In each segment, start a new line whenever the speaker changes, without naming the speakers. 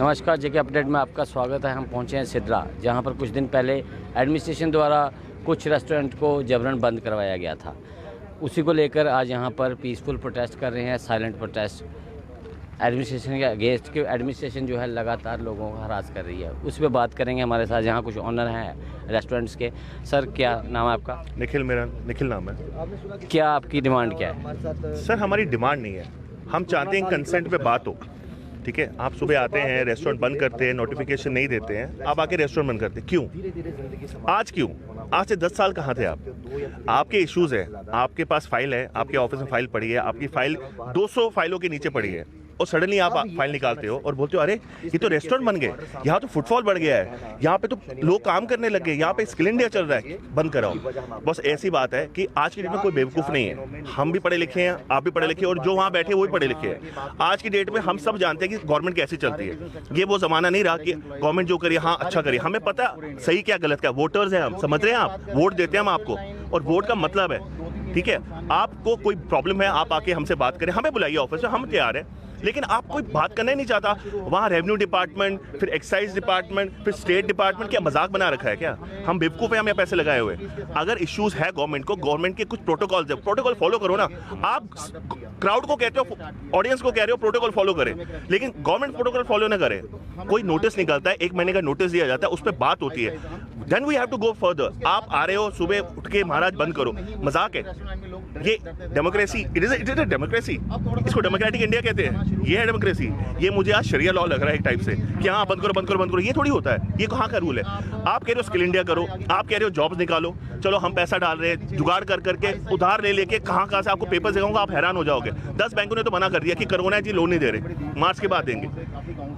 नमस्कार, जेके अपडेट में आपका स्वागत है। हम पहुंचे हैं सिद्रा, जहां पर कुछ दिन पहले एडमिनिस्ट्रेशन द्वारा कुछ रेस्टोरेंट को जबरन बंद करवाया गया था। उसी को लेकर आज यहां पर पीसफुल प्रोटेस्ट कर रहे हैं, साइलेंट प्रोटेस्ट एडमिनिस्ट्रेशन के अगेंस्ट के। एडमिनिस्ट्रेशन जो है लगातार लोगों को हरास कर रही है, उस पर बात करेंगे। हमारे साथ यहाँ कुछ ऑनर हैं रेस्टोरेंट्स के। सर, क्या नाम है आपका?
निखिल, मेरा निखिल नाम है।
क्या आपकी डिमांड क्या है?
सर, हमारी डिमांड नहीं है, हम चाहते हैं कंसेंट पे बात हो। ठीक है, आप सुबह आते हैं, रेस्टोरेंट बंद करते हैं, नोटिफिकेशन नहीं देते हैं, आप आके रेस्टोरेंट बंद करते हैं। क्यों? आज क्यों? आज से 10 साल कहाँ थे आप? आपके इश्यूज है, आपके पास फाइल है, आपके ऑफिस में फाइल पड़ी है, आपकी फाइल 200 फाइलों के नीचे पड़ी है, और सडनली आप फाइल निकालते हो और बोलते हो अरे ये तो रेस्टोरेंट बन गए, यहाँ तो फुटफॉल बढ़ गया है, यहाँ पे तो लोग काम करने लग गए, यहाँ पे स्किल इंडिया चल रहा है, बंद कराओ। बस ऐसी बात है कि आज की डेट में कोई बेवकूफ़ नहीं है। हम भी पढ़े लिखे हैं, आप भी पढ़े लिखे हैं, और जो वहाँ बैठे वो भी पढ़े लिखे हैं। आज की डेट में हम सब जानते हैं कि गवर्नमेंट कैसी चलती है। ये वो ज़माना नहीं रहा कि गवर्नमेंट जो करिए हाँ अच्छा करिए। हमें पता सही क्या गलत क्या। वोटर्स हैं हम, समझ रहे हैं आप, वोट देते हैं हम आपको, और वोट का मतलब है, ठीक है, आपको कोई प्रॉब्लम है आप आके हमसे बात करें, हमें बुलाइए ऑफिस में, हम तैयार हैं। लेकिन आप कोई बात करना ही नहीं चाहता। वहाँ रेवेन्यू डिपार्टमेंट, फिर एक्साइज डिपार्टमेंट, फिर स्टेट डिपार्टमेंट, क्या मजाक बना रखा है क्या? हम बेवकूफ़ हैं, हम यहाँ पैसे लगाए हुए। अगर इश्यूज है गवर्नमेंट को, गवर्नमेंट के कुछ प्रोटोकॉल्स है, प्रोटोकॉल फॉलो करो ना। आप क्राउड को कहते हो, ऑडियंस को कह रहे हो प्रोटोकॉल फॉलो करें, लेकिन गवर्नमेंट प्रोटोकॉल फॉलो ना करे। कोई नोटिस निकलता है, 1 महीने का नोटिस दिया जाता है, उस पर बात होती है, then we have to go further. आप आ रहे हो सुबह उठ के महाराज बंद करो, मजाक है ये? Democracy, it is a democracy. इसको डेमोक्रेटिक इंडिया कहते हैं, ये है डेमोक्रेसी। ये मुझे आज शरिया लॉ लग रहा है एक टाइप से कि हाँ बंद करो बंद करो बंद करो। ये थोड़ी होता है, ये कहाँ का रूल है? आप कह रहे हो स्किल इंडिया करो, आप कह रहे हो जॉब्स निकालो, चलो हम पैसा डाल रहे हैं, जुगाड़ कर करके उधार ले लेके कहाँ से आपको पेपर दिखाऊंगा, आप हैरान हो जाओगे। 10 बैंकों ने तो मना कर दिया कि कोरोना है जी, लोन नहीं दे रहे, मार्च के बाद देंगे।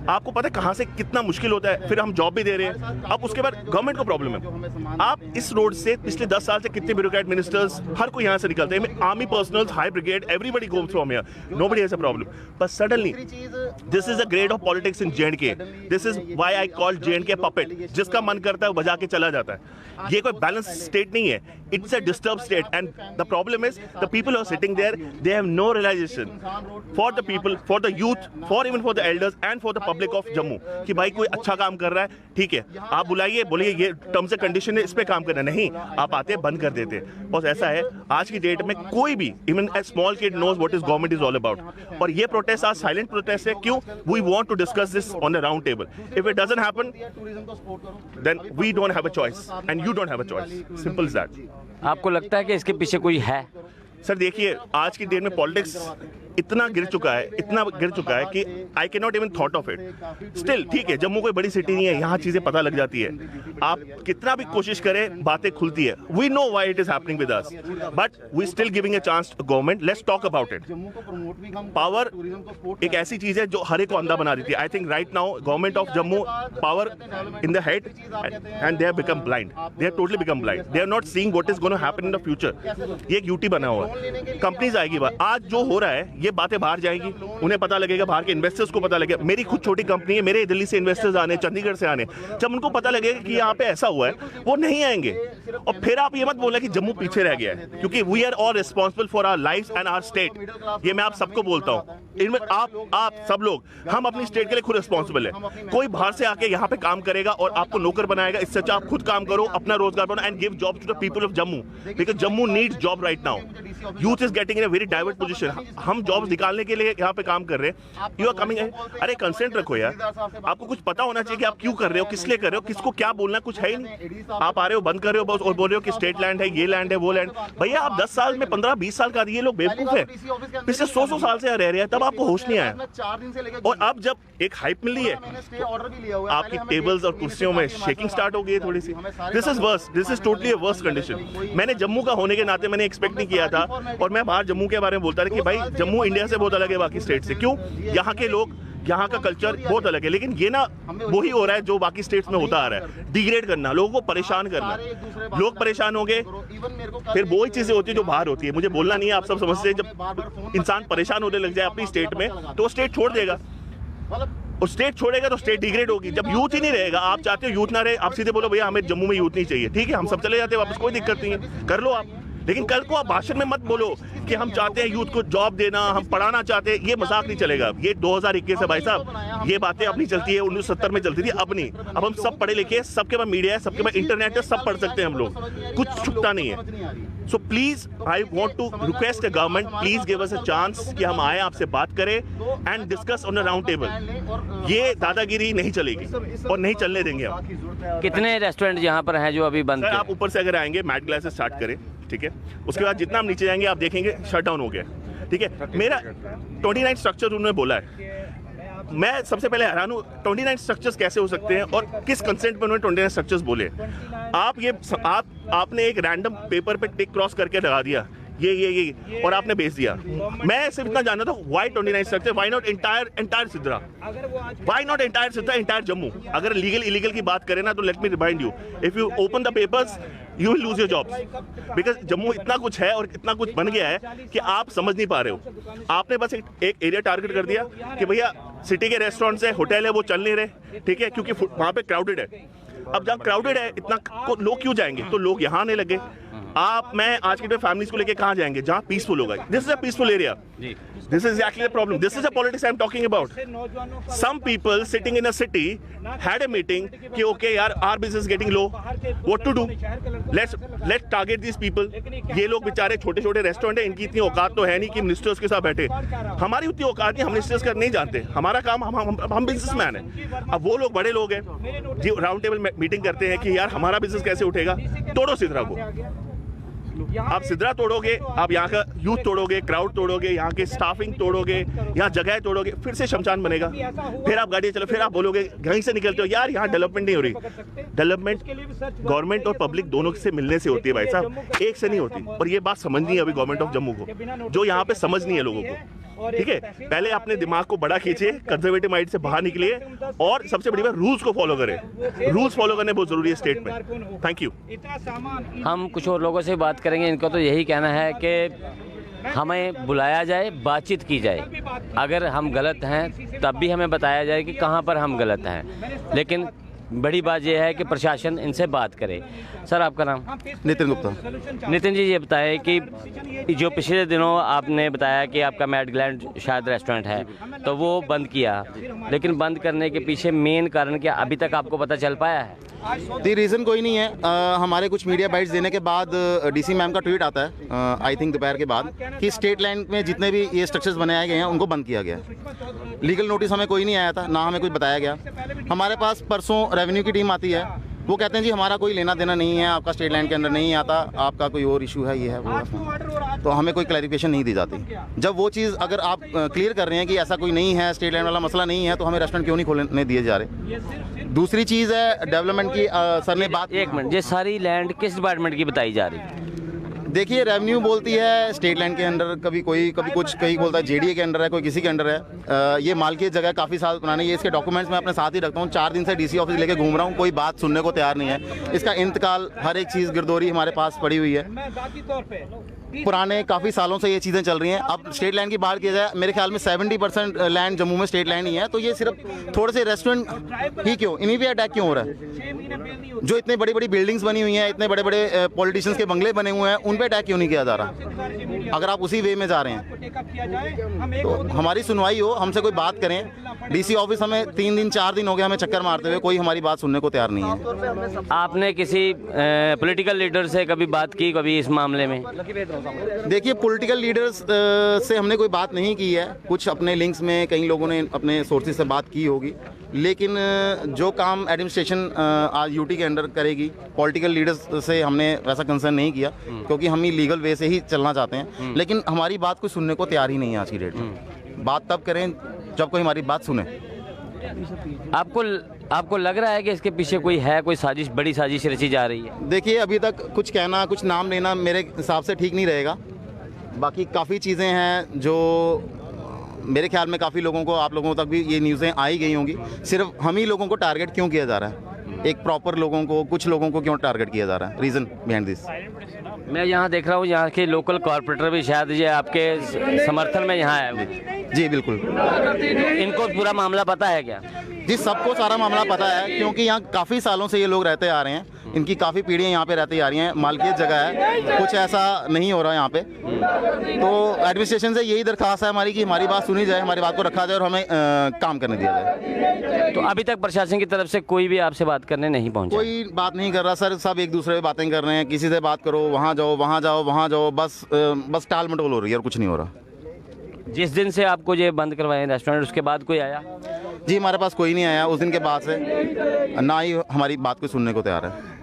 आपको पता है कहाँ से कितना मुश्किल होता है। फिर हम जॉब भी दे रहे हैं, अब उसके बाद गवर्नमेंट को प्रॉब्लम है। आप इस रोड से पिछले 10 साल से कितने ब्यूरोक्रेट, मिनिस्टर्स, हर कोई यहाँ से निकलते हैं, army personnels, high brigade, everybody goes from here, nobody has a problem. But suddenly this is a grade of politics in J&K। This is why I call J&K puppet. जिसका मन करता है बजा के चला जाता है। ये कोई बैलेंस स्टेट नहीं है, it's a disturb state. And the problem is the people are sitting there, they have no realization for the people, for the youth, for even for the elders and for the public of Jammu कि भाई कोई अच्छा काम कर रहा है, ठीक है, आप बुलाइए, बोलिए ये टर्म्स एंड कंडीशन है, इस पे काम करना। नहीं, आप आते बंद कर देते। बस ऐसा है आज की डेट में, कोई भी even a small kid knows what is government is all about. और ये प्रोटेस्ट आज साइलेंट प्रोटेस्ट है। क्यों? We want to discuss this on the round table. If it doesn't happen then we don't have a choice and you don't have a choice, simple is that.
आपको लगता है कि इसके पीछे कोई है?
सर देखिए, आज की डेट में पॉलिटिक्स इतना गिर चुका है, इतना गिर चुका है कि I can not even thought of it. Still ठीक है, जम्मू कोई बड़ी सिटी नहीं है, यहाँ चीजें पता लग जाती है। आप कितना भी कोशिश करें, बातें खुलती है। We know why it is happening with us, but we still giving a chance to government. Let's talk about it. Power एक ऐसी चीज है जो हर एक को अंधा बना देती है। I think right now government of Jammu power in the head and they have become blind, they have totally become blind, they are not seeing what is going to happen in the future. ये एक UT बना हुआ है, companies आएगी। आज जो हो रहा है ये बातें बाहर जाएंगी, उन्हें पता लगेगा, बाहर के इन्वेस्टर्स को पता लगेगा। मेरी खुद छोटी कंपनी है, मेरे दिल्ली से इन्वेस्टर्स आने, चंडीगढ़ से आने, जब उनको पता लगेगा कि यहाँ पे ऐसा हुआ है, वो नहीं आएंगे। और फिर आप ये मत बोलना कि जम्मू पीछे रह गया है, क्योंकि we are all responsible for our lives and our state. ये मैं आप सबको बोलता हूँ, इनमें आप सब लोग, हम अपनी स्टेट के लिए खुद रिस्पॉन्सिबल है। कोई बाहर से आके यहाँ पे काम करेगा और आपको नौकर बनाएगा, इससे अच्छा आप खुद काम करो, अपना रोजगार बनाओ and give job to the people of Jammu, because Jammu needs job right now. Youth is getting in a very divert position. हम जॉब्स निकालने के लिए यहाँ पे काम कर रहे हैं, यू आर कमिंग। अरे कंसेंट रखो यार, आपको कुछ पता होना चाहिए कि आप क्यों कर रहे हो, किस लिए कर रहे हो, किसको क्या बोलना, कुछ है ही नहीं। आप आ रहे हो, बंद कर रहे हो बस, और बोल रहे हो कि स्टेट लैंड है, ये लैंड है, वो लैंड। भैया आप 10 साल में 15-20 साल का, ये लोग बेवकूफ है, पिछले 100 साल से रह रहे हैं, तब आपको होश नहीं आया। और अब जब एक हाइप मिली है, आपकी टेबल्स और कुर्सियों में शेकिंग स्टार्ट हो गई है थोड़ी सी। This is worse, this is totally a worse condition. मैंने जम्मू का होने के नाते मैंने एक्सपेक्ट नहीं किया था, और मैं बाहर जम्मू के बारे में बोलता था कि भाई जम्मू इंडिया से बहुत अलग है बाकी स्टेट से। क्यों? यहाँ के लोग, यहाँ का कल्चर बहुत अलग है। लेकिन ये ना वही हो रहा है जो बाकी स्टेट्स में होता आ रहा है, डिग्रेड करना, लोगों को परेशान करना। लोग परेशान हो गए, फिर वही चीजें होती है जो बाहर होती है। मुझे बोलना नहीं है, आप सब समझते हैं, जब इंसान परेशान होने लग जाए अपनी स्टेट में तो स्टेट छोड़ देगा, और स्टेट छोड़ेगा तो स्टेट डिग्रेड होगी। जब यूथ ही नहीं रहेगा, आप चाहते हो यूथ ना रहे, आप सीधे बोलो भैया हमें जम्मू में यूथ नहीं चाहिए, ठीक है, हम सब चले जाते हैं वापस, कोई दिक्कत नहीं है, कर लो आप। लेकिन कल को आप भाषण में मत बोलो कि हम चाहते हैं यूथ को जॉब देना, हम पढ़ाना चाहते हैं। ये मजाक नहीं चलेगा। ये 2021 है भाई साहब, ये बातें अब नहीं चलती है, 1970 में चलती थी, अब नहीं। अब हम सब पढ़े लिखे, सबके पास मीडिया है, सबके पास इंटरनेट है, सब पढ़ सकते हैं हम लोग, कुछ छुपता नहीं है। So please I want to request the government, please give us a chance कि हम आए, आपसे बात करें and discuss on a round table. ये दादागिरी नहीं चलेगी और नहीं चलने देंगे हम।
कितने रेस्टोरेंट यहाँ पर हैं जो अभी बंद
सर
हैं?
आप ऊपर से अगर आएंगे मैट ग्लास से स्टार्ट करें, ठीक है, उसके बाद जितना हम नीचे जाएंगे आप देखेंगे शट डाउन हो गया, ठीक है। मेरा 29 स्ट्रक्चर उन्होंने बोला है, मैं सबसे पहले हैरान हूँ 29 स्ट्रक्चर्स कैसे हो सकते हैं और किस कंसेंट पे उन्होंने 29 स्ट्रक्चर्स बोले। आपने एक रैंडम पेपर पे टिक क्रॉस करके लगा दिया ये और आपने भेज दिया। मैं सिर्फ इतना जानना था, why 29 structure, why not entire Sidra, why not entire Sidra, entire Jammu. अगर लीगल इलीगल की बात करें ना तो let me remind you, if you open the papers you will lose your jobs, because Jammu इतना कुछ है और इतना कुछ बन गया है कि आप समझ नहीं पा रहे हो। आपने बस एक एरिया टारगेट कर दिया कि भैया सिटी के रेस्टोरेंट्स है, होटल है, वो चल नहीं रहे, ठीक है, क्योंकि वहां पे क्राउडेड है। अब जब क्राउडेड है इतना लोग क्यों जाएंगे, तो लोग यहाँ आने लगे। मैं आज के फैमिलीज को लेके कहाँ जाएंगे जहाँ पीसफुल होगा। This is a peaceful area, this is actually the problem, this is the politics I am talking about. Some people sitting in a city had a meeting कि ओके यार our business getting low, what to do, let's target this people. ये लोग बेचारे छोटे छोटे restaurant है, इनकी इतनी औकात तो है नहीं कि मिनिस्टर्स के साथ बैठे। हमारी उतनी औकात नहीं, हम मिनिस्टर्स का नहीं जानते, हमारा काम हम बिजनेसमैन है। अब वो लोग बड़े लोग हैं जी, राउंड टेबल मीटिंग करते हैं कि यार हमारा बिजनेस कैसे उठेगा। तोड़ो सिद्रा को, आप सिद्रा तोड़ोगे, आप यहाँ का यूथ तोड़ोगे, क्राउड तोड़ोगे, यहाँ के स्टाफिंग तोड़ोगे, यहाँ जगह तोड़ोगे, फिर से शमशान बनेगा। फिर आप गाड़ी चलो, फिर आप बोलोगे कहीं से निकलते हो यार यहाँ डेवलपमेंट नहीं हो रही। डेवलपमेंट गवर्नमेंट और पब्लिक दोनों से मिलने से होती है भाई साहब, एक से नहीं होती। और ये बात समझनी है अभी गवर्नमेंट ऑफ जम्मू को, जो यहाँ पे समझ नहीं है लोगों को, ठीक है। पहले अपने दिमाग को बड़ा खींचिए, कंजर्वेटिव माइंड से बाहर निकलिए और सबसे बड़ी बात रूल्स को फॉलो करें। रूल्स फॉलो करने बहुत जरूरी है स्टेट में। Thank you.
हम कुछ और लोगों से बात करेंगे, इनका तो यही कहना है कि हमें बुलाया जाए, बातचीत की जाए, अगर हम गलत हैं तब भी हमें बताया जाए कि कहाँ पर हम गलत हैं, लेकिन बड़ी बात यह है कि प्रशासन इनसे बात करे। सर आपका नाम?
नितिन गुप्ता।
नितिन जी ये बताएं कि जो पिछले दिनों आपने बताया कि आपका मैट ग्लैंड शायद रेस्टोरेंट है तो वो बंद किया, लेकिन बंद करने के पीछे मेन कारण क्या अभी तक आपको पता चल पाया है?
दी रीज़न कोई नहीं है। हमारे कुछ मीडिया बाइट्स देने के बाद डीसी मैम का ट्वीट आता है आई थिंक दोपहर के बाद कि स्टेट लैंड में जितने भी ये स्ट्रक्चर्स बनाए गए हैं उनको बंद किया गया। लीगल नोटिस हमें कोई नहीं आया था, ना हमें कुछ बताया गया। हमारे पास परसों रेवेन्यू की टीम आती है, वो कहते हैं जी हमारा कोई लेना देना नहीं है, आपका स्टेट लैंड के अंदर नहीं आता, आपका कोई और इशू है, ये है वो है, तो हमें कोई क्लैरिफिकेशन नहीं दी जाती। जब वो चीज़ अगर आप क्लियर कर रहे हैं कि ऐसा कोई नहीं है, स्टेट लैंड वाला मसला नहीं है, तो हमें रेस्टोरेंट क्यों नहीं खोलने दिए जा रहे। दूसरी चीज़ है डेवलपमेंट की, सर ने बात।
एक मिनट, ये सारी लैंड किस डिपार्टमेंट की बताई जा रही है?
देखिए रेवेन्यू बोलती है स्टेट लैंड के अंडर, कभी कुछ कहीं बोलता है जेडीए के अंडर है, कोई किसी के अंडर है। ये मालकियत जगह काफ़ी साल पुरानी, ये इसके डॉक्यूमेंट्स मैं अपने साथ ही रखता हूँ। 4 दिन से डीसी ऑफिस लेके घूम रहा हूँ, कोई बात सुनने को तैयार नहीं है। इसका इंतकाल हर एक चीज़ गिरदौरी हमारे पास पड़ी हुई है, पुराने काफ़ी सालों से ये चीज़ें चल रही हैं। अब स्टेट लैंड की बात किया जाए, मेरे ख्याल में 70% लैंड जम्मू में स्टेट लैंड ही है, तो ये सिर्फ थोड़े से रेस्टोरेंट ही क्यों, इन्हीं पे अटैक क्यों हो रहा है? जो इतने बड़ी बड़ी बिल्डिंग्स बनी हुई हैं, इतने बड़े बड़े पॉलिटिशियंस के बंगले बने हुए हैं, उन पे अटैक क्यों नहीं किया जा रहा? अगर आप उसी वे में जा रहे हैं तो हमारी सुनवाई हो, हमसे कोई बात करें। डीसी ऑफिस हमें 3 दिन 4 दिन हो गए हमें चक्कर मारते हुए, कोई हमारी बात सुनने को तैयार नहीं है।
आपने किसी पॉलिटिकल लीडर से कभी बात की कभी इस मामले में?
देखिए पॉलिटिकल लीडर्स से हमने कोई बात नहीं की है, कुछ अपने लिंक्स में कई लोगों ने अपने सोर्सेज से बात की होगी, लेकिन जो काम एडमिनिस्ट्रेशन आज यूटी के अंडर करेगी, पॉलिटिकल लीडर्स से हमने वैसा कंसर्न नहीं किया, क्योंकि हम ही लीगल वे से ही चलना चाहते हैं। लेकिन हमारी बात कोई सुनने को तैयार ही नहीं है आज की डेट में। बात तब करें जब कोई हमारी बात सुने।
आपको लग रहा है कि इसके पीछे कोई है, कोई साजिश, बड़ी साजिश रची जा रही है?
देखिए अभी तक कुछ कहना, कुछ नाम लेना मेरे हिसाब से ठीक नहीं रहेगा। बाकी काफ़ी चीज़ें हैं जो मेरे ख्याल में काफ़ी लोगों को, आप लोगों तक भी ये न्यूज़ें आई गई होंगी। सिर्फ हम ही लोगों को टारगेट क्यों किया जा रहा है? एक प्रॉपर लोगों को, कुछ लोगों को क्यों टारगेट किया जा रहा है? Reason behind this.
मैं यहाँ देख रहा हूँ यहाँ के लोकल कॉर्पोरेटर भी शायद ये आपके समर्थन में यहाँ आए।
जी बिल्कुल।
इनको पूरा मामला पता है क्या?
जी सबको सारा मामला पता है, क्योंकि यहाँ काफ़ी सालों से ये लोग रहते आ रहे हैं। इनकी काफ़ी पीढ़ियाँ यहाँ पे रहती आ रही हैं, मालकियत जगह है, कुछ ऐसा नहीं हो रहा यहाँ पे। तो एडमिनिस्ट्रेशन से यही दरख्वास्त है हमारी कि हमारी बात सुनी जाए, हमारी बात को रखा जाए और हमें काम करने दिया जाए।
तो अभी तक प्रशासन की तरफ से कोई भी आपसे बात करने नहीं पहुंचा?
कोई बात नहीं कर रहा सर, सब एक दूसरे से बातें कर रहे हैं, किसी से बात करो, वहाँ जाओ वहाँ जाओ वहाँ जाओ, बस टाल मटोल हो रही है और कुछ नहीं हो रहा।
जिस दिन से आपको ये बंद करवाए रेस्टोरेंट, उसके बाद कोई आया?
जी हमारे पास कोई नहीं आया उस दिन के बाद से, ना ही हमारी बात को सुनने को तैयार है।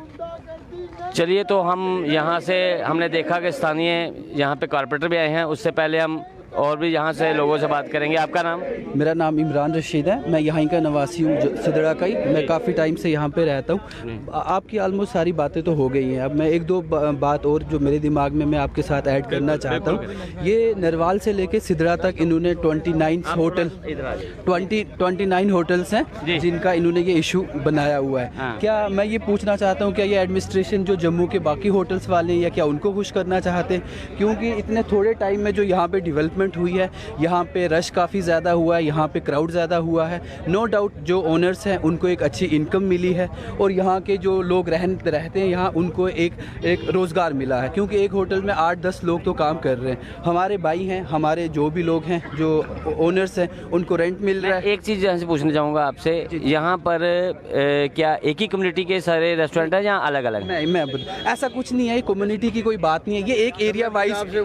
चलिए, तो हम यहाँ से हमने देखा कि स्थानीय यहाँ पे कॉर्पोरेटर भी आए हैं, उससे पहले हम और भी यहाँ से लोगों से बात करेंगे। आपका नाम?
मेरा नाम इमरान रशीद है, मैं यहाँ का निवासी हूँ, सिदड़ा का ही। मैं काफ़ी टाइम से यहाँ पे रहता हूँ। आपकी ऑलमोस्ट सारी बातें तो हो गई हैं। अब मैं एक दो बात और जो मेरे दिमाग में मैं आपके साथ ऐड करना चाहता हूँ। ये नरवाल से लेके सिदड़ा तक इन्होंने 29 होटल्स हैं जिनका इन्होंने ये इशू बनाया हुआ है। क्या मैं ये पूछना चाहता हूँ, क्या ये एडमिनिस्ट्रेशन जो जम्मू के बाकी होटल्स वाले हैं, या क्या उनको खुश करना चाहते हैं? क्योंकि इतने थोड़े टाइम में जो यहाँ पे डेवलपमेंट हुई है, यहाँ पे रश काफ़ी ज़्यादा हुआ है, यहाँ पे क्राउड ज़्यादा हुआ है। नो डाउट जो ओनर्स हैं उनको एक अच्छी इनकम मिली है, और यहाँ के जो लोग रहते हैं यहाँ, उनको एक रोज़गार मिला है, क्योंकि एक होटल में 8-10 लोग तो काम कर रहे हैं। हमारे भाई हैं, हमारे जो भी लोग हैं जो ओनर्स हैं, उनको रेंट मिल रहा है।
एक चीज़ यहाँ से पूछना चाहूँगा आपसे, यहाँ पर क्या एक ही कम्युनिटी के सारे रेस्टोरेंट हैं या अलग अलग?
नहीं, ऐसा कुछ नहीं है, कम्युनिटी की कोई बात नहीं है। ये एक एरिया वाइज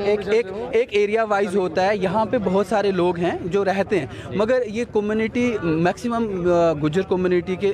एक एरिया वाइज होता है। यहाँ पे बहुत सारे लोग हैं जो रहते हैं, मगर ये कम्युनिटी मैक्सिमम गुज्जर कम्युनिटी के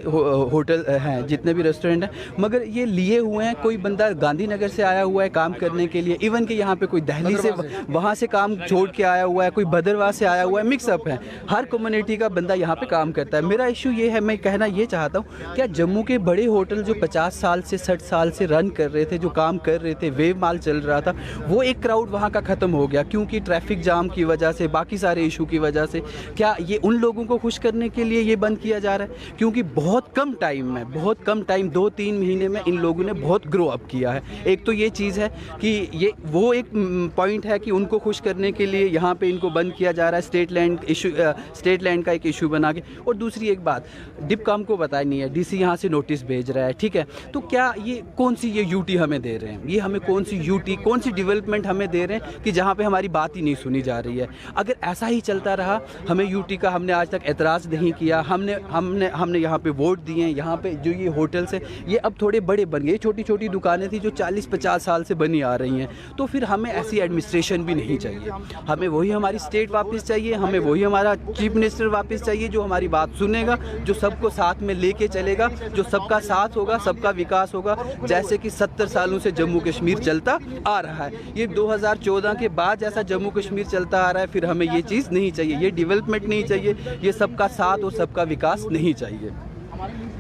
होटल हैं, जितने भी रेस्टोरेंट हैं, मगर ये लिए हुए हैं। कोई बंदा गांधीनगर से आया हुआ है काम करने के लिए, इवन कि यहाँ पे कोई दिल्ली से वहाँ से काम छोड़ के आया हुआ है, कोई भद्रवाह से आया हुआ है, मिक्सअप है। हर कम्युनिटी का बंदा यहाँ पे काम करता है। मेरा इशू ये है, मैं कहना ये चाहता हूँ, क्या जम्मू के बड़े होटल जो 50 साल से 60 साल से रन कर रहे थे, जो काम कर रहे थे, वेव माल चल रहा था, वो एक क्राउड वहाँ का ख़त्म हो गया क्योंकि ट्रैफिक जाम की वजह से, बाकी सारे इशू की वजह से। क्या ये उन लोगों को खुश करने के लिए ये बंद किया जा रहा है? क्योंकि बहुत कम टाइम में 2-3 महीने में इन लोगों ने बहुत ग्रो अप किया है। एक तो ये चीज़ है कि ये वो एक पॉइंट है कि उनको खुश करने के लिए यहाँ पे इनको बंद किया जा रहा है, स्टेट लैंड का एक इशू बना के। और दूसरी एक बात, डिपकॉम को बताया नहीं है, डीसी यहाँ से नोटिस भेज रहा है, ठीक है, तो क्या ये कौन सी ये यूटी हमें दे रहे हैं? ये हमें कौन सी यूटी, कौन सी डेवलपमेंट हमें दे रहे हैं कि जहाँ पे हमारी बात ही नहीं सुनी जा रही है? अगर ऐसा ही चलता रहा, हमें यूटी का हमने आज तक एतराज़ नहीं किया, हमने यहाँ पे वोट दिए। यहाँ पे जो ये होटल्स हैं, ये अब थोड़े बड़े बन गए। छोटी छोटी दुकानें थी जो 40-50 साल से बनी आ रही हैं, तो फिर हमें ऐसी एडमिनिस्ट्रेशन भी नहीं चाहिए। हमें वही हमारी स्टेट वापस चाहिए, हमें वही हमारा चीफ मिनिस्टर वापस चाहिए जो हमारी बात सुनेगा, जो सबको साथ में लेके चलेगा, जो सबका साथ होगा, सबका विकास होगा, जैसे कि 70 सालों से जम्मू कश्मीर चलता आ रहा है। ये 2014 के बाद जैसा जम्मू कश्मीर चलता आ रहा है, फिर हमें ये चीज़ नहीं चाहिए, ये डेवलपमेंट नहीं चाहिए, ये सबका साथ और सबका विकास नहीं चाहिए।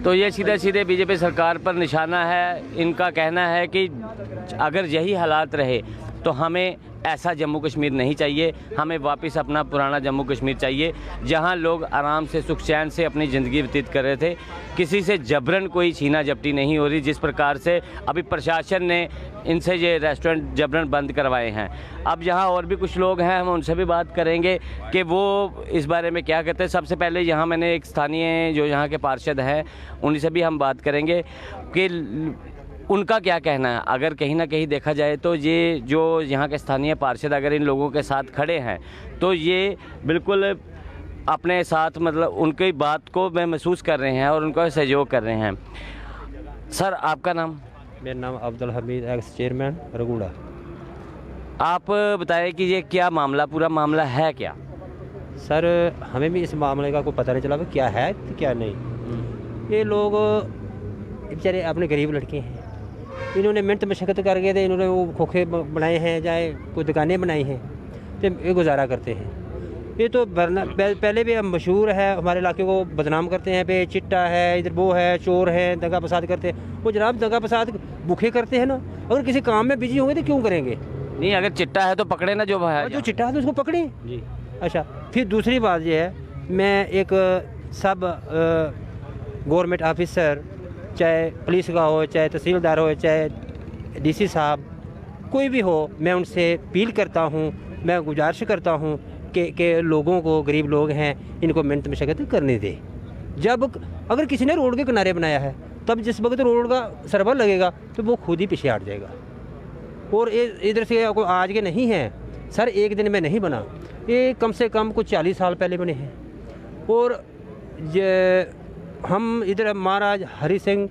तो ये सीधे बीजेपी सरकार पर निशाना है। इनका कहना है कि अगर यही हालात रहे तो हमें ऐसा जम्मू कश्मीर नहीं चाहिए, हमें वापस अपना पुराना जम्मू कश्मीर चाहिए, जहां लोग आराम से सुख चैन से अपनी ज़िंदगी व्यतीत कर रहे थे, किसी से जबरन कोई छीना झपटी नहीं हो रही। जिस प्रकार से अभी प्रशासन ने इनसे ये रेस्टोरेंट जबरन बंद करवाए हैं। अब यहाँ और भी कुछ लोग हैं, हम उनसे भी बात करेंगे कि वो इस बारे में क्या कहते हैं। सबसे पहले यहाँ मैंने एक स्थानीय जो यहाँ के पार्षद हैं, उन्हीं से भी हम बात करेंगे कि उनका क्या कहना है। अगर कहीं ना कहीं देखा जाए तो ये जो यहाँ के स्थानीय पार्षद अगर इन लोगों के साथ खड़े हैं, तो ये बिल्कुल अपने साथ मतलब उनकी बात को वे महसूस कर रहे हैं और उनका सहयोग कर रहे हैं। सर, आपका नाम?
मेरा नाम अब्दुल हमीद, एक्स चेयरमैन रगूड़ा।
आप बताएं कि ये क्या मामला, पूरा मामला है क्या?
सर, हमें भी इस मामले का कोई पता नहीं चला कि क्या है तो क्या नहीं। ये लोग बेचारे अपने गरीब लड़के हैं, इन्होंने मेहनत मशक्क़त करके थे, इन्होंने वो खोखे बनाए हैं, चाहे कोई दुकानें बनाई हैं, तो ये गुजारा करते हैं। ये तो पहले भी हम मशहूर है, हमारे इलाके को बदनाम करते हैं पे चिट्टा है, इधर वो है, चोर है, दगा फसाद करते हैं। वो जनाब दगा फसाद भूखे करते हैं ना, अगर किसी काम में बिजी होंगे तो क्यों करेंगे?
नहीं, अगर चिट्टा है तो पकड़े ना, जो
चिट्टा है तो उसको पकड़े जी। अच्छा, फिर दूसरी बात ये है, मैं एक सब गवर्नमेंट ऑफिसर, चाहे पुलिस का हो, चाहे तहसीलदार हो, चाहे डीसी साहब, कोई भी हो, मैं उनसे अपील करता हूँ, मैं गुजारिश करता हूँ कि लोगों को, गरीब लोग हैं, इनको मेहनत मशक्क़त करने दे। जब अगर किसी ने रोड के किनारे बनाया है तब जिस वक्त रोड का सर्वर लगेगा तो वो खुद ही पीछे हट जाएगा। और इधर से कोई आज के नहीं है सर, एक दिन में नहीं बना, ये कम से कम कुछ 40 साल पहले बने हैं। और ये हम इधर महाराज हरि सिंह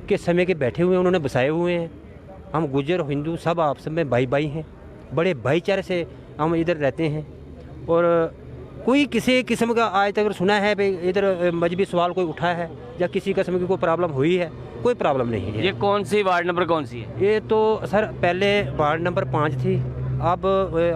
के समय के बैठे हुए हैं, उन्होंने बसाए हुए हैं। हम गुजर हिंदू सब आपस में भाई भाई हैं, बड़े भाईचारे से हम इधर रहते हैं। और कोई किसी किस्म का आज तक सुना है भाई इधर मजहबी सवाल कोई उठा है या किसी किस्म की कोई प्रॉब्लम हुई है? कोई प्रॉब्लम नहीं है।
ये कौन सी वार्ड नंबर कौन सी है?
ये तो सर पहले वार्ड नंबर 5 थी, अब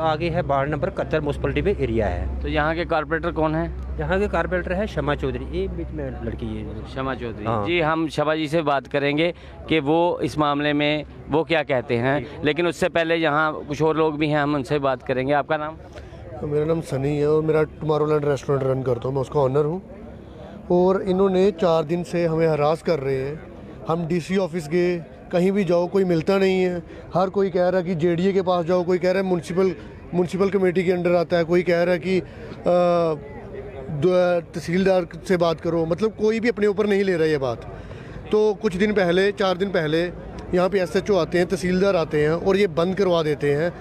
आगे है वार्ड नंबर 71 म्यूनसिपलिटी में एरिया है।
तो यहाँ के कॉर्पोरेटर कौन है?
यहाँ के कारपेंटर है शमा चौधरी, ये बीच में लड़की है
शमा चौधरी।
हाँ।
जी, हम शमा जी से बात करेंगे कि वो इस मामले में वो क्या कहते हैं, लेकिन उससे पहले यहाँ कुछ और लोग भी हैं, हम उनसे बात करेंगे। आपका नाम?
मेरा नाम सनी है और मेरा टुमारोलैंड रेस्टोरेंट रन करता हूँ, मैं उसका ऑनर हूँ। और इन्होंने 4 दिन से हमें हरास कर रहे हैं। हम डीसी ऑफिस गए, कहीं भी जाओ कोई मिलता नहीं है। हर कोई कह रहा है कि जेडीए के पास जाओ, कोई कह रहा है म्यूनसिपल कमेटी के अंडर आता है, कोई कह रहा है कि तहसीलदार से बात करो। मतलब कोई भी अपने ऊपर नहीं ले रहा ये बात। तो कुछ दिन पहले 4 दिन पहले यहाँ पे एसएचओ आते हैं, तहसीलदार आते हैं और ये बंद करवा देते हैं।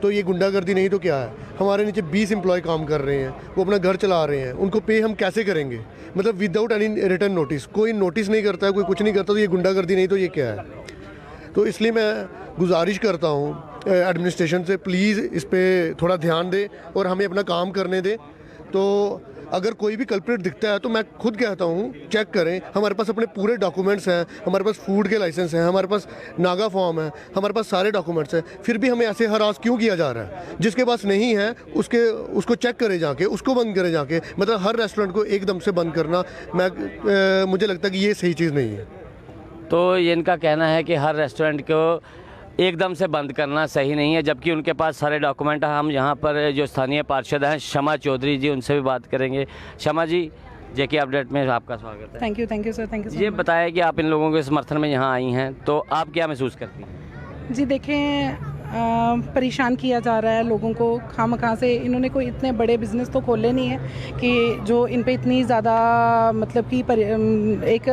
तो ये गुंडागर्दी नहीं तो क्या है? हमारे नीचे 20 एम्प्लॉय काम कर रहे हैं, वो अपना घर चला रहे हैं, उनको पे हम कैसे करेंगे? मतलब विदाउट एनी रिटर्न नोटिस, कोई नोटिस नहीं करता है, कोई कुछ नहीं करता। तो ये गुंडागर्दी नहीं तो ये क्या है? तो इसलिए मैं गुजारिश करता हूँ एडमिनिस्ट्रेशन से, प्लीज़ इस पर थोड़ा ध्यान दे और हमें अपना काम करने दे। तो अगर कोई भी कल्प्रिट दिखता है तो मैं खुद कहता हूँ चेक करें। हमारे पास अपने पूरे डॉक्यूमेंट्स हैं, हमारे पास फूड के लाइसेंस हैं, हमारे पास नागा फॉर्म है, हमारे पास सारे डॉक्यूमेंट्स हैं, फिर भी हमें ऐसे हरास क्यों किया जा रहा है? जिसके पास नहीं है उसको चेक करे जाके, उसको बंद करे जाके। मतलब हर रेस्टोरेंट को एकदम से बंद करना मुझे लगता है कि ये सही चीज़ नहीं है।
तो ये इनका कहना है कि हर रेस्टोरेंट को एकदम से बंद करना सही नहीं है, जबकि उनके पास सारे डॉक्यूमेंट हैं। हम यहाँ पर जो स्थानीय पार्षद हैं शमा चौधरी जी, उनसे भी बात करेंगे। शमा जी, जेके अपडेट में आपका स्वागत है।
Thank you sir, thank you.
ये बताया कि आप इन लोगों के समर्थन में यहाँ आई हैं, तो आप क्या महसूस करती हैं?
जी देखें, परेशान किया जा रहा है लोगों को खामखा से। इन्होंने कोई इतने बड़े बिज़नेस तो खोले नहीं है कि जो इन पे इतनी ज़्यादा मतलब कि एक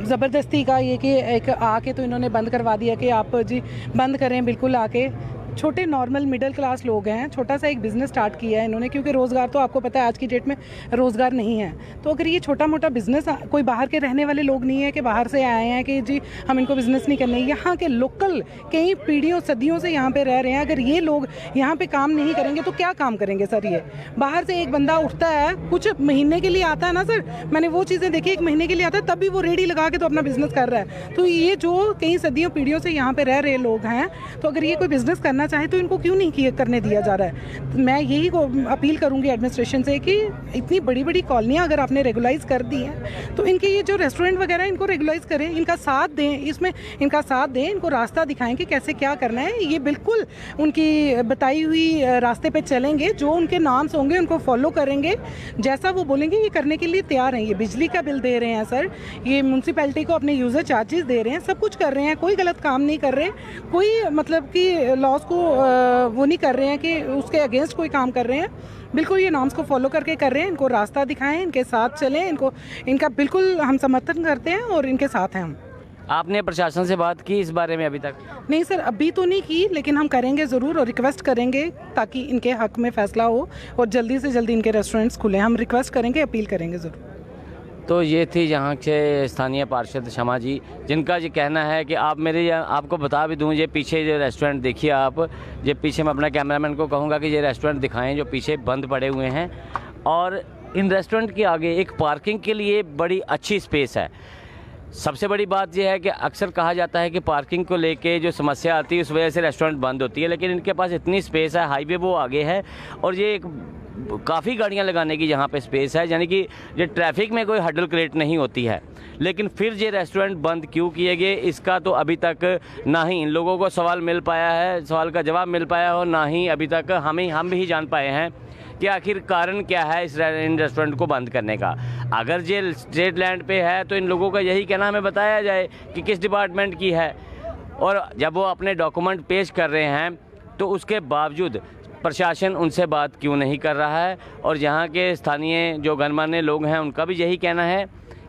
ज़बरदस्ती का ये कि एक आके तो इन्होंने बंद करवा दिया कि आप जी बंद करें। बिल्कुल आके छोटे नॉर्मल मिडिल क्लास लोग हैं, छोटा सा एक बिज़नेस स्टार्ट किया है इन्होंने, क्योंकि रोज़गार तो आपको पता है आज की डेट में रोज़गार नहीं है। तो अगर ये छोटा मोटा बिज़नेस, कोई बाहर के रहने वाले लोग नहीं है कि बाहर से आए हैं कि जी हम इनको बिज़नेस नहीं करने, यहाँ के लोकल कई पीढ़ियों सदियों से यहाँ पे रह रहे हैं। अगर ये लोग यहाँ पे काम नहीं करेंगे तो क्या काम करेंगे सर? ये बाहर से एक बंदा उठता है, कुछ महीने के लिए आता है ना सर, मैंने वो चीज़ें देखी, 1 महीने के लिए आता है, तब भी वो रेडी लगा के तो अपना बिज़नेस कर रहा है। तो ये जो कई सदियों पीढ़ियों से यहाँ पे रह रहे लोग हैं, तो अगर ये कोई बिज़नेस करना चाहे तो इनको क्यों नहीं करने दिया जा रहा है? तो मैं यही अपील करूंगी एडमिनिस्ट्रेशन से कि इतनी बड़ी बड़ी कॉलोनियां अगर आपने रेगुलाइज कर दी हैं तो इनके ये जो रेस्टोरेंट वगैरह इनको रेगुलाइज करें, इनका साथ दें, इसमें इनका साथ दें, इनको रास्ता दिखाएं कि कैसे क्या करना है। ये बिल्कुल उनकी बताई हुई रास्ते पे चलेंगे, जो उनके नाम्स होंगे उनको फॉलो करेंगे, जैसा वो बोलेंगे ये करने के लिए तैयार हैं। ये बिजली का बिल दे रहे हैं सर, ये म्यूनसिपैलिटी को अपने यूज़र चार्जेस दे रहे हैं, सब कुछ कर रहे हैं, कोई गलत काम नहीं कर रहे, कोई मतलब कि लॉज को वो नहीं कर रहे हैं कि उसके अगेंस्ट कोई काम कर रहे हैं। बिल्कुल ये नॉर्म्स को फॉलो करके कर रहे हैं। इनको रास्ता दिखाएं, इनके साथ चलें, इनका बिल्कुल हम समर्थन करते हैं और इनके साथ हैं हम।
आपने प्रशासन से बात की इस बारे में अभी तक?
नहीं सर, अभी तो नहीं की, लेकिन हम करेंगे ज़रूर और रिक्वेस्ट करेंगे ताकि इनके हक में फ़ैसला हो और जल्दी से जल्दी इनके रेस्टोरेंट्स खुलें। हम रिक्वेस्ट करेंगे, अपील करेंगे ज़रूर।
तो ये थी यहाँ के स्थानीय पार्षद शमा जी, जिनका ये कहना है कि आपको बता भी दूँ, ये पीछे जो रेस्टोरेंट देखिए आप, ये पीछे मैं अपना कैमरामैन को कहूँगा कि ये रेस्टोरेंट दिखाएं जो पीछे बंद पड़े हुए हैं। और इन रेस्टोरेंट के आगे एक पार्किंग के लिए बड़ी अच्छी स्पेस है। सबसे बड़ी बात यह है कि अक्सर कहा जाता है कि पार्किंग को लेके जो समस्या आती है उस वजह से रेस्टोरेंट बंद होती है, लेकिन इनके पास इतनी स्पेस है, हाईवे वो आगे है और ये एक काफ़ी गाड़ियां लगाने की यहाँ पे स्पेस है, यानी कि ये ट्रैफिक में कोई हडल क्रिएट नहीं होती है। लेकिन फिर ये रेस्टोरेंट बंद क्यों किए गए, इसका तो अभी तक ना ही इन लोगों को सवाल मिल पाया है, सवाल का जवाब मिल पाया हो, ना ही अभी तक हम भी जान पाए हैं कि आखिर कारण क्या है इन रेस्टोरेंट को बंद करने का। अगर ये स्टेट लैंड पे है तो इन लोगों का यही कहना हमें बताया जाए कि किस डिपार्टमेंट की है, और जब वो अपने डॉक्यूमेंट पेश कर रहे हैं तो उसके बावजूद प्रशासन उनसे बात क्यों नहीं कर रहा है। और यहाँ के स्थानीय जो गणमान्य लोग हैं उनका भी यही कहना है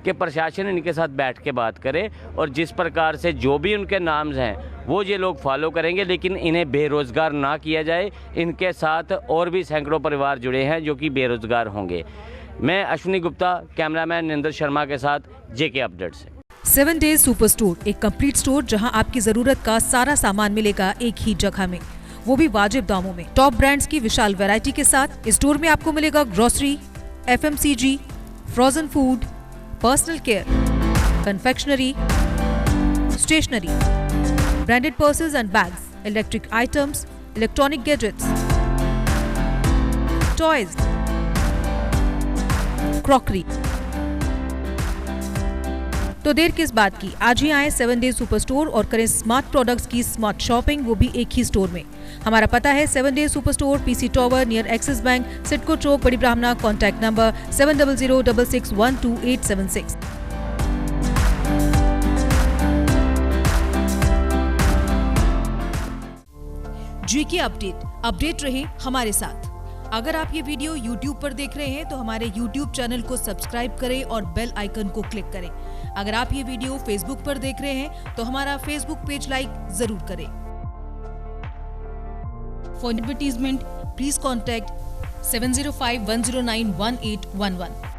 कि प्रशासन इनके साथ बैठ के बात करे और जिस प्रकार से जो भी उनके नाम्स हैं वो ये लोग फॉलो करेंगे, लेकिन इन्हें बेरोज़गार ना किया जाए। इनके साथ और भी सैकड़ों परिवार जुड़े हैं जो कि बेरोज़गार होंगे। मैं अश्विनी गुप्ता, कैमरामैन निंदर शर्मा के साथ जेके अपडेट से।
7 डेज सुपर स्टोर, एक कंप्लीट स्टोर जहां आपकी जरूरत का सारा सामान मिलेगा एक ही जगह में, वो भी वाजिब दामों में। टॉप ब्रांड्स की विशाल वैरायटी के साथ इस स्टोर में आपको मिलेगा grocery, FMCG, frozen food, personal care, confectionery, stationery, branded purses and bags, electric items, electronic gadgets, toys, crockery. तो देर किस बात की, आज ही आए 7 डेज सुपर स्टोर और करें स्मार्ट प्रोडक्ट्स की स्मार्ट शॉपिंग, वो भी एक ही स्टोर में। हमारा पता है 7 days super store, PC tower near Axis Bank, CIDCO chowk, Bari Brahmana. Contact number 7006612876। GK update रहे हमारे साथ। अगर आप ये वीडियो YouTube पर देख रहे हैं तो हमारे YouTube चैनल को सब्सक्राइब करें और बेल आइकन को क्लिक करें। अगर आप ये वीडियो Facebook पर देख रहे हैं तो हमारा Facebook पेज लाइक जरूर करें। For advertisement please contact 7051091811।